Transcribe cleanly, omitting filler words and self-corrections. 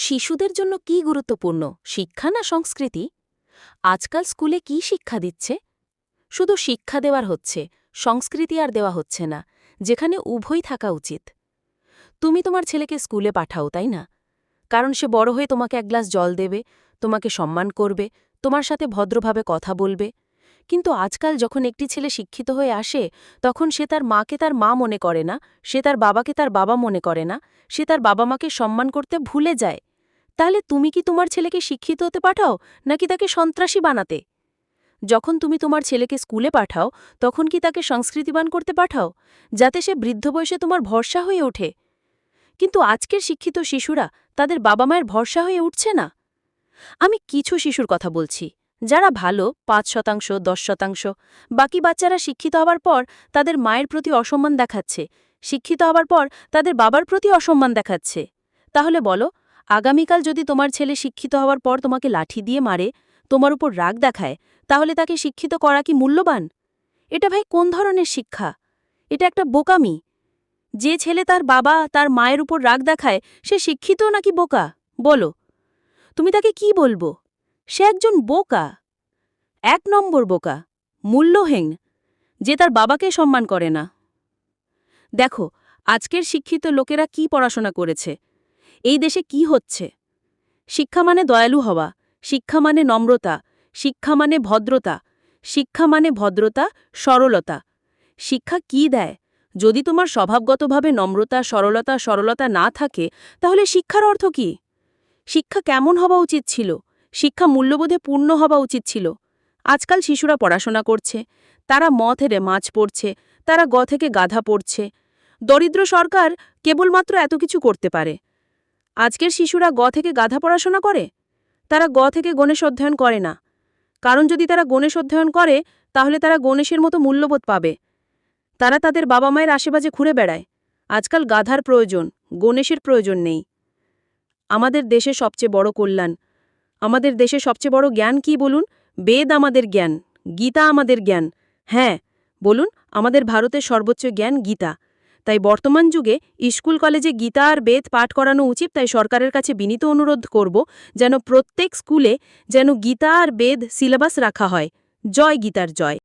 শিশুদের জন্য কি গুরুত্বপূর্ণ, শিক্ষা না সংস্কৃতি? আজকাল স্কুলে কি শিক্ষা দিচ্ছে? শুধু শিক্ষা দেওয়ার হচ্ছে, সংস্কৃতি আর দেওয়া হচ্ছে না, যেখানে উভয় থাকা উচিত। তুমি তোমার ছেলেকে স্কুলে পাঠাও, তাই না? কারণ সে বড় হয়ে তোমাকে এক গ্লাস জল দেবে, তোমাকে সম্মান করবে, তোমার সাথে ভদ্রভাবে কথা বলবে। কিন্তু আজকাল যখন একটি ছেলে শিক্ষিত হয়ে আসে, তখন সে তার মাকে তার মা মনে করে না, সে তার বাবাকে তার বাবা মনে করে না, সে তার বাবা মাকে সম্মান করতে ভুলে যায়। তাহলে তুমি কি তোমার ছেলেকে শিক্ষিত হতে পাঠাও, নাকি তাকে সন্ত্রাসী বানাতে? যখন তুমি তোমার ছেলেকে স্কুলে পাঠাও, তখন কি তাকে সংস্কৃতিবান করতে পাঠাও, যাতে সে বৃদ্ধ বয়সে তোমার ভরসা হয়ে ওঠে? কিন্তু আজকের শিক্ষিত শিশুরা তাদের বাবা মায়ের ভরসা হয়ে উঠছে না। আমি কিছু শিশুর কথা বলছি, যারা ভালো ৫%, ১০%। বাকি বাচ্চারা শিক্ষিত হবার পর তাদের মায়ের প্রতি অসম্মান দেখাচ্ছে, শিক্ষিত হবার পর তাদের বাবার প্রতি অসম্মান দেখাচ্ছে। তাহলে বলো, আগামীকাল যদি তোমার ছেলে শিক্ষিত হওয়ার পর তোমাকে লাঠি দিয়ে মারে, তোমার উপর রাগ দেখায়, তাহলে তাকে শিক্ষিত করা কি মূল্যবান? এটা ভাই কোন ধরনের শিক্ষা? এটা একটা বোকামি। যে ছেলে তার বাবা তার মায়ের উপর রাগ দেখায়, সে শিক্ষিত নাকি বোকা? বলো, তুমি তাকে কি বলবো? সে একজন বোকা, ১ নম্বর বোকা, মূল্যহীন, যে তার বাবাকে সম্মান করে না। দেখো, আজকের শিক্ষিত লোকেরা কি পড়াশোনা করেছে, এই দেশে কি হচ্ছে। শিক্ষা মানে দয়ালু হওয়া, শিক্ষা মানে নম্রতা, শিক্ষা মানে ভদ্রতা, শিক্ষা মানে ভদ্রতা, সরলতা। শিক্ষা কি দেয়? যদি তোমার স্বভাবগতভাবে নম্রতা, সরলতা না থাকে, তাহলে শিক্ষার অর্থ কি? শিক্ষা কেমন হওয়া উচিত ছিল? শিক্ষা মূল্যবোধে পূর্ণ হওয়া উচিত ছিল। আজকাল শিশুরা পড়াশোনা করছে, তারা ম থেকে মাছ পড়ছে, তারা গ থেকে গাধা পড়ছে। দরিদ্র সরকার কেবলমাত্র এত কিছু করতে পারে। আজকের শিশুরা গ থেকে গাধা পড়াশোনা করে, তারা গ থেকে গণেশ অধ্যয়ন করে না। কারণ যদি তারা গণেশ অধ্যয়ন করে, তাহলে তারা গণেশের মতো মূল্যবোধ পাবে। তারা তাদের বাবা মায়ের আশেপাশে ঘুরে বেড়ায়। আজকাল গাধার প্রয়োজন, গণেশের প্রয়োজন নেই। আমাদের দেশে সবচেয়ে বড় কল্যাণ, আমাদের দেশে সবচেয়ে বড় জ্ঞান কি বলুন? বেদ আমাদের জ্ঞান, গীতা আমাদের জ্ঞান। হ্যাঁ, বলুন, আমাদের ভারতের সর্বোচ্চ জ্ঞান গীতা। তাই বর্তমান যুগে স্কুল কলেজে গীতা আর বেদ পাঠ করানো উচিত। তাই সরকারের কাছে বিনীত অনুরোধ করব, যেন প্রত্যেক স্কুলে যেন গীতা আর বেদ সিলেবাস রাখা হয়। জয় গীতার জয়।